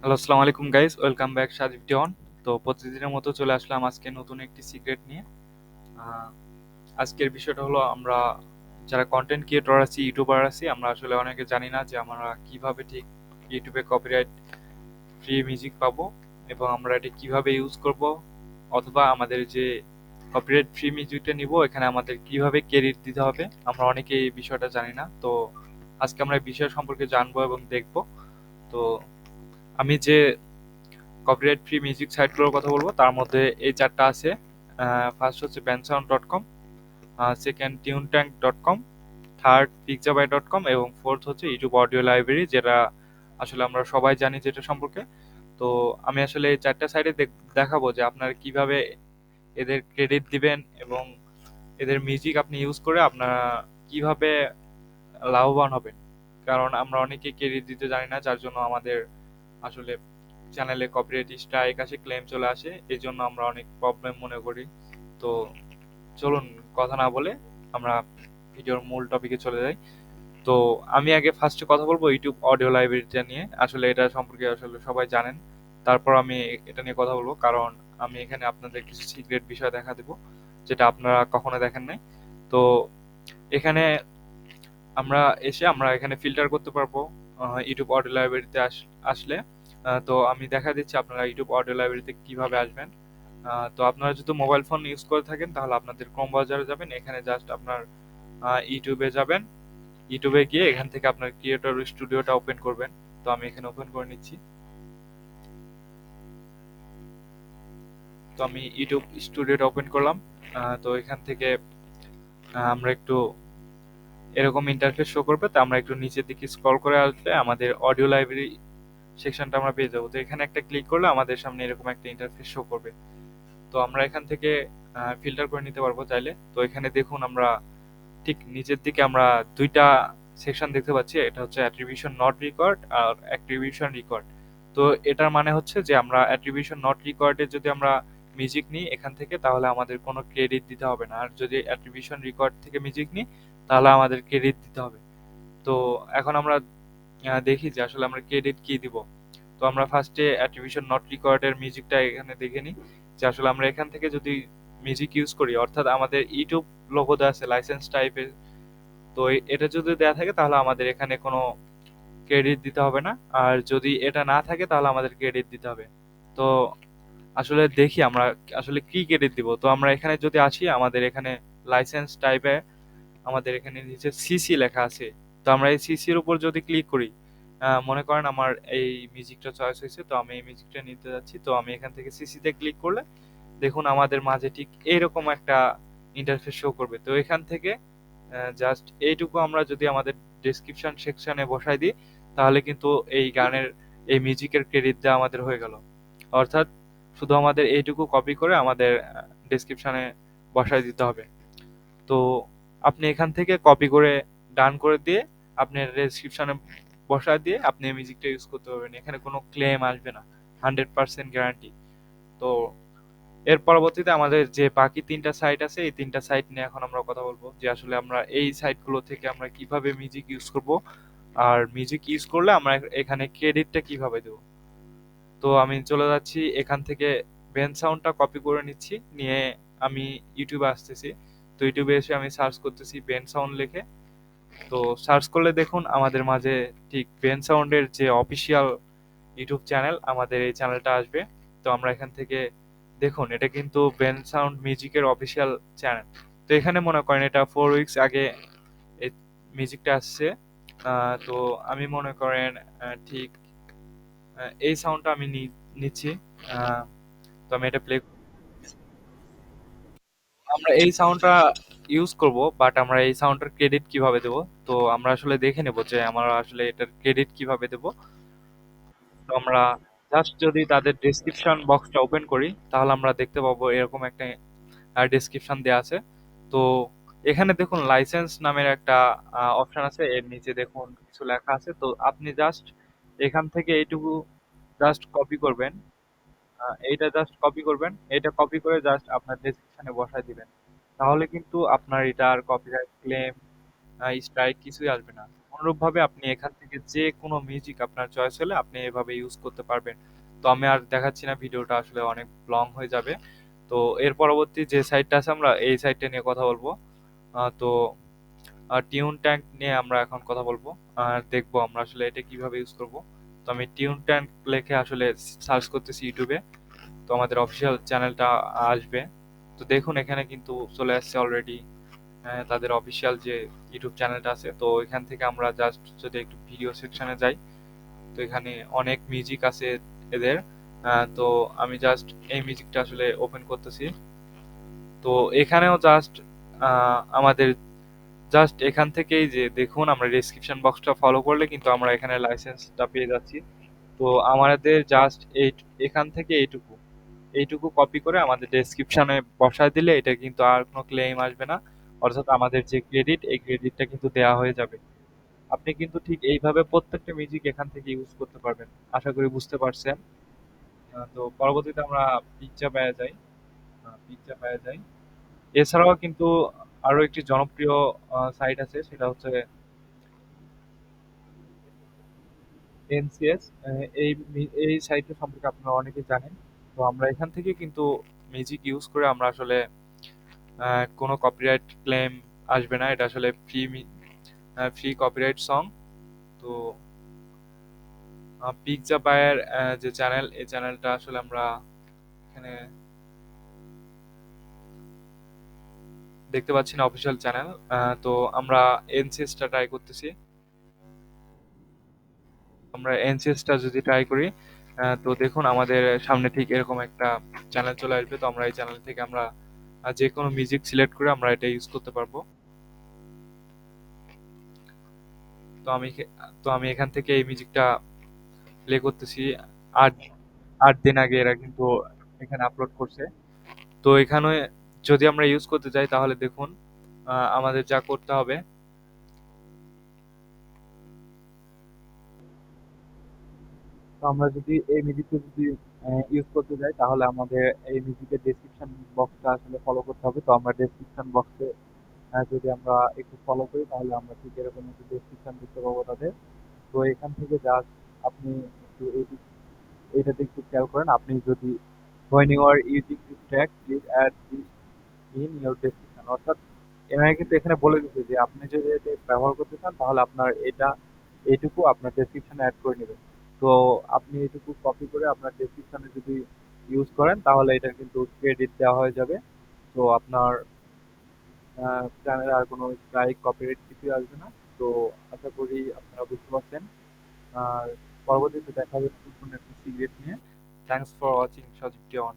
Hello, আসসালামু আলাইকুম guys, welcome back সাজিব T1. তো প্রতিদিনের মতো চলে আসলাম আজকে নতুন একটি সিক্রেট নিয়ে। আহ, আজকের বিষয়টা হলো আমরা যারা কন্টেন্ট ক্রিয়েটর আছি, ইউটিউবার আছি, আমরা আসলে অনেকে জানি না যে আমরা কিভাবে ঠিক ইউটিউবে কপিরাইট ফ্রি মিউজিক পাবো এবং আমরা এটা কিভাবে ইউজ করব, অথবা আমাদের যে কপিরাইট ফ্রি মিউজিকটা নিব এখানে আমাদের কিভাবে ক্রেডিট দিতে হবে। আমরা অনেকে এই বিষয়টা জানি না। তো আজকে আমরা এই বিষয় সম্পর্কে জানবো এবং দেখবো। তো আমি যে কপিরাইট ফ্রি মিউজিক সাইটগুলোর কথা বলবো তার মধ্যে এই চারটা আছে। ফার্স্ট হচ্ছে bensound.com, second tunetank.com, third pixabay.com এবং ফোর্থ হচ্ছে ইউটিউব অডিও লাইব্রেরি, যেটা আসলে আমরা সবাই জানি যেটা সম্পর্কে। তো আমি আসলে এই চারটা সাইটে দেখাবো যে আপনারা কিভাবে এদের ক্রেডিট দিবেন এবং এদের মিউজিক আপনি ইউজ করে আপনারা কিভাবে লাভবান হবেন। কারণ আমরা অনেকে ক্রেডিট দিতে জানি না, যার জন্য আমাদের আসলে চ্যানেলে কপিরাইট স্ট্রাইক আসে, ক্লেম চলে আসে, এই জন্য আমরা অনেক প্রবলেম মনে করি। তো চলুন কথা না বলে আমরা ভিডিওর মূল টপিকে চলে যাই। তো আমি আগে ফার্স্টে কথা বলবো ইউটিউব অডিও লাইব্রেরিটা নিয়ে। আসলে এটা সম্পর্কে আসলে সবাই জানেন, তারপর আমি এটা নিয়ে কথা বলবো, কারণ আমি এখানে আপনাদের কিছু সিক্রেট বিষয় দেখা দেবো যেটা আপনারা কখনো দেখেন নাই। তো এখানে আমরা এখানে ফিল্টার করতে পারবো ইউটিউব অডিও লাইব্রেরিতে আসলে। তো আমি দেখা দিচ্ছি আপনারা ইউটিউব অডিও লাইব্রেরিতে কিভাবে আসবেন। তো আপনারা যদি মোবাইল ফোন ইউজ করে থাকেন তাহলে আপনাদের ক্রোম ব্রাউজারে যাবেন, এখানে জাস্ট আপনার ইউটিউবে যাবেন। ইউটিউবে গিয়ে এখান থেকে আপনার ক্রিয়েটর স্টুডিওটা ওপেন করবেন। তো আমি এখানে ওপেন করে নিচ্ছি। তো আমি ইউটিউব স্টুডিওটা ওপেন করলাম। তো এখান থেকে আমরা একটু এরকম ইন্টারফেস শো করবে। তো আমরা একটু নিচের দিকে স্ক্রল করে আসলে আমাদের অডিও লাইব্রেরি সেকশনটা আমরা পেয়ে যাবো। তো এখানে একটা ক্লিক করলে আমাদের সামনে এরকম একটা ইন্টারফেস শো করবে। তো আমরা এখান থেকে ফিল্টার করে নিতে পারবো চাইলে। তো এখানে দেখুন আমরা ঠিক নিচের দিকে আমরা দুইটা সেকশন দেখতে পাচ্ছি, এটা হচ্ছে অ্যাট্রিবিউশন নট রিকর্ড আর অ্যাট্রিবিউশন রিকর্ড। তো এটার মানে হচ্ছে যে আমরা অ্যাট্রিবিউশন নট রিকর্ডে যদি আমরা মিউজিক নিই এখান থেকে তাহলে আমাদের কোনো ক্রেডিট দিতে হবে না, আর যদি অ্যাট্রিবিউশন রিকর্ড থেকে মিউজিক নিই তাহলে আমাদের ক্রেডিট দিতে হবে। তো এখন আমরা দেখি যে আসলে আমরা ক্রেডিট কি দিব। তো আমরা ফার্স্টে অ্যাট্রিবিউশন নট রিকর্ডের মিউজিকটা এখানে দেখে নিই যে আসলে আমরা এখান থেকে যদি মিউজিক ইউজ করি, অর্থাৎ আমাদের ইউটিউব লোগো দেওয়া আছে লাইসেন্স টাইপের। তো এটা যদি দেওয়া থাকে তাহলে আমাদের এখানে কোনো ক্রেডিট দিতে হবে না, আর যদি এটা না থাকে তাহলে আমাদের ক্রেডিট দিতে হবে। তো আসলে দেখি আমরা আসলে কি ক্রেডিট দিব। তো আমরা এখানে যদি আসি আমাদের এখানে লাইসেন্স টাইপে আমাদের এখানে নিচে সিসি লেখা আছে। তো আমরা এই সিসির উপর যদি ক্লিক করি, মনে করেন আমার এই মিউজিকটা চয়েস হয়েছে, তো আমি এই মিউজিকটা নিতে যাচ্ছি। তো আমি এখান থেকে সিসিতে ক্লিক করলে দেখুন আমাদের মাঝে ঠিক এইরকম একটা ইন্টারফেস শো করবে। তো এখান থেকে জাস্ট এইটুকু আমরা যদি আমাদের ডেসক্রিপশন সেকশনে বসাই দিই তাহলে কিন্তু এই গানের এই মিউজিকের ক্রেডিট দেওয়া আমাদের হয়ে গেল। অর্থাৎ শুধু আমাদের এইটুকু কপি করে আমাদের ডেসক্রিপশনে বসাই দিতে হবে। তো আপনি এখান থেকে কপি করে ডান করে দিয়ে আপনি ডেসক্রিপশনে বসায় দিয়ে আপনি এই মিউজিকটা ইউজ করতে পারবেন, এখানে কোনো ক্লেম আসবে না, 100% গ্যারান্টি। তো এর পরবর্তীতে আমাদের যে বাকি তিনটা সাইট আছে এই তিনটা সাইট নিয়ে এখন আমরা কথা বলবো যে আসলে আমরা এই সাইটগুলো থেকে আমরা কিভাবে মিউজিক ইউজ করব, আর মিউজিক ইউজ করলে আমরা এখানে ক্রেডিটটা কিভাবে দেবো। তো আমি চলে যাচ্ছি এখান থেকে বেন সাউন্ডটা কপি করে নিচ্ছি, নিয়ে আমি ইউটিউবে আসতেছি। তো ইউটিউবে এসে আমি সার্চ করতেছি বেন সাউন্ড লিখে। তো সার্চ করলে দেখুন আমাদের মাঝে ঠিক বেন সাউন্ডের যে অফিসিয়াল ইউটিউব চ্যানেল, আমাদের এই চ্যানেলটা আসবে। তো আমরা এখান থেকে দেখুন এটা কিন্তু বেন সাউন্ড মিউজিকের অফিসিয়াল চ্যানেল। তো এখানে মনে করেন এটা 4 উইকস আগে এই মিউজিকটা আসছে। তো আমি মনে করেন ঠিক এই সাউন্ডটা আমি নিচ্ছি। আহ, তো আমি এটা প্লে, আমরা এই সাউন্ডটা ইউজ করব, বাট আমরা এই সাউন্ডটার ক্রেডিট কিভাবে দেব। তো আমরা আসলে দেখে নেব যে আমরা আসলে এটার ক্রেডিট কিভাবে দেব। তো আমরা জাস্ট যদি তাদের ডেসক্রিপশন বক্সটা ওপেন করি তাহলে আমরা দেখতে পাবো এরকম একটা ডেসক্রিপশন দেওয়া আছে। তো এখানে দেখুন লাইসেন্স নামের একটা অপশন আছে, এর নিচে দেখুন কিছু লেখা আছে। তো আপনি জাস্ট এখান থেকে এইটুকু জাস্ট কপি করবেন। এইটা জাস্ট কপি করবেন, এটা কপি করে জাস্ট আপনার ডেসক্রিপশনে বসায় দিবেন। তাহলে কিন্তু আপনার এটা আর কপিরাইট ক্লেম স্ট্রাইক কিছুই আসবে না। অনুরূপভাবে আপনি এখান থেকে যে কোনো মিউজিক আপনার চয়েস হলে আপনি এভাবে ইউজ করতে পারবেন। তো আমি আর দেখাচ্ছি না, ভিডিওটা আসলে অনেক লং হয়ে যাবে। তো এর পরবর্তী যে সাইটটা আছে আমরা এই সাইটটা নিয়ে কথা বলবো। তো টিউন ট্যাঙ্ক নিয়ে আমরা এখন কথা বলবো আর দেখবো আমরা আসলে এটা কিভাবে ইউজ করব। তো আমি টিউন ট্যাঙ্ক লিখে আসলে সার্চ করতেছি ইউটিউবে। তো আমাদের অফিসিয়াল চ্যানেলটা আসবে। তো দেখুন এখানে কিন্তু চলে আসছে অলরেডি তাদের অফিসিয়াল যে ইউটিউব চ্যানেলটা আছে। তো এখান থেকে আমরা জাস্ট যদি একটু ভিডিও সেকশনে যাই, তো এখানে অনেক মিউজিক আছে এদের। তো আমি জাস্ট এই মিউজিকটা আসলে ওপেন করতেছি। তো এখানেও জাস্ট আমাদের জাস্ট এখান থেকেই যে দেখুন আমরা ডেসক্রিপশন বক্সটা ফলো করলে কিন্তু আমরা এখানে লাইসেন্সটা পেয়ে যাচ্ছি। তো আমাদের জাস্ট এখান থেকে এইটুকু কপি করে আমাদের ডেসক্রিপশনে বসায় দিলে এটা কিন্তু আর কোনো ক্লেম আসবে না। অর্থাৎ আমাদের যে ক্রেডিট এই ক্রেডিটটা কিন্তু দেওয়া হয়ে যাবে। আপনি কিন্তু ঠিক এইভাবে প্রত্যেকটা মিউজিক এখান থেকে ইউজ করতে পারবেন। আশা করি বুঝতে পারছেন। তো পরবর্তীতে আমরা পিজ্জা পাওয়া যাই। পিজ্জা পাওয়া যায়। এছাড়াও কিন্তু আরো একটি জনপ্রিয় সাইট আছে, সেটা হচ্ছে এনসিএস। এই সাইটটা সম্পর্কে আপনারা অনেকেই জানেন। তো আমরা এখান থেকে কিন্তু মিউজিক ইউজ করে আমরা আসলে কোনো কপিরাইট ক্লেম আসবে না। এটা আসলে ফ্রি কপিরাইট সং। তো পিৎজা বায়ের যে চ্যানেল, এই চ্যানেলটা আসলে আমরা এখানে দেখতে পাচ্ছি না অফিসিয়াল চ্যানেল। তো আমরা এনসিএসটা ট্রাই করতেছি। আমরা এনসিএসটা যদি ট্রাই করি, তো দেখুন আমাদের সামনে ঠিক এরকম একটা চ্যানেল চলে আসবে। তো আমরা এই চ্যানেল থেকে আমরা যে কোনো মিউজিক সিলেক্ট করে আমরা এটা ইউজ করতে পারবো। তো আমি এখান থেকে এই মিউজিকটা প্লে করতেছি। আট 8 দিন আগে এরা কিন্তু এখানে আপলোড করছে। তো এখানে যদি আমরা ইউজ করতে চাই তাহলে দেখুন আমাদের যা করতে হবে। তো আমরা যদি এই মিউজিকটা যদি ইউজ করতে যাই তাহলে আমাদের এই মিউজিকের ডেসক্রিপশন বক্সটা আসলে ফলো করতে হবে। তো আমরা ডেসক্রিপশন বক্সে যদি আমরা একটু ফলো করি তাহলে আমরা ঠিক এরকম একটু ডেসক্রিপশন দেখতে পাবো তাদের। তো এখান থেকে জাস্ট আপনি একটু এইটাতে একটু খেয়াল করেন। আপনি যদি when you are using this track please add this in your description, অর্থাৎ এনারা কিন্তু এখানে বলে দিচ্ছে যে আপনি যদি এটা ব্যবহার করতে চান তাহলে আপনার এইটুকু আপনার ডেসক্রিপশনে অ্যাড করে নেবেন। তো আপনি এইটুকু কপি করে আপনার ডেসক্রিপশনে যদি ইউজ করেন তাহলে এটা কিন্তু ক্রেডিট দেওয়া হয়ে যাবে। তো আপনার চ্যানেলে আর কোনো স্ট্রাইক কপিরাইট কিছু আসবে না। তো আশা করি আপনারা বুঝতে পারছেন। আর পরবর্তীতে দেখা যাচ্ছে কোনো একটা সিগারেট নিয়ে। Thanks for watching Sajib T1.